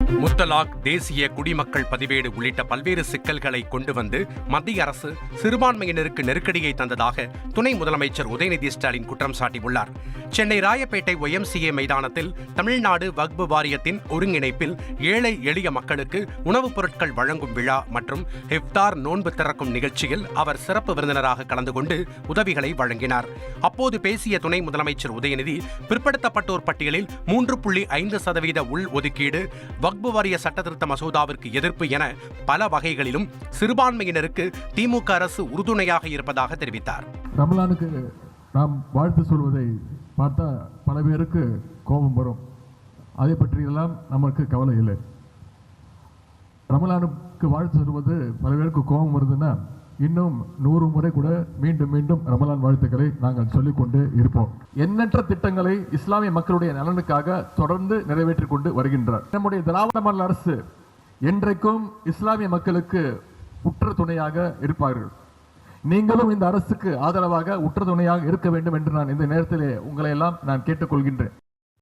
முத்தலாக், தேசிய குடிமக்கள் பதிவேடு உள்ளிட்ட பல்வேறு சிக்கல்களை கொண்டு வந்து மத்திய அரசு சிறுபான்மையினருக்கு நெருக்கடியை தந்ததாக துணை முதலமைச்சர் உதயநிதி ஸ்டாலின் குற்றம் சாட்டியுள்ளார். சென்னை ராயப்பேட்டை YMCA மைதானத்தில் தமிழ்நாடு வக்ஃப் வாரியத்தின் ஒருங்கிணைப்பில் ஏழை எளிய மக்களுக்கு உணவுப் பொருட்கள் வழங்கும் விழா மற்றும் இஃப்தார் நோன்பு திறக்கும் நிகழ்ச்சியில் அவர் சிறப்பு விருந்தினராக கலந்து கொண்டு உதவிகளை வழங்கினார். அப்போது பேசிய துணை முதலமைச்சர் உதயநிதி, பிற்படுத்தப்பட்டோர் பட்டியலில் 3.5% உள் ஒதுக்கீடு, வக்ஃப் வாரிய சட்டத்திருத்த மசோதாவிற்கு எதிர்ப்பு என பல வகைகளிலும் சிறுபான்மையினருக்கு திமுக அரசு உறுதுணையாக இருப்பதாக தெரிவித்தார். ரமலானுக்கு நாம் வாழ்த்து சொல்வதை பார்த்தா பல பேருக்கு கோபம் வரும். அதை பற்றியெல்லாம் நமக்கு கவலை இல்லை. ரமலானுக்கு வாழ்த்து சொல்வது பல பேருக்கு கோபம் வருதுன்னா இன்னும் 100 முறை கூட மீண்டும் மீண்டும் ரமலான் வாழ்த்துக்களை நாங்கள் சொல்லிக்கொண்டு இருப்போம். எண்ணற்ற திட்டங்களை இஸ்லாமிய மக்களுடைய நலனுக்காக தொடர்ந்து நிறைவேற்றிக் கொண்டு வருகின்றார். நம்முடைய திராவிட மாடல் அரசு என்றைக்கும் இஸ்லாமிய மக்களுக்கு உற்ற துணையாக இருப்பார்கள். நீங்களும் இந்த அரசுக்கு ஆதரவாக உற்ற துணையாக இருக்க வேண்டும் என்று நான் இந்த நேரத்திலே உங்களை எல்லாம் நான் கேட்டுக்கொள்கின்றேன்.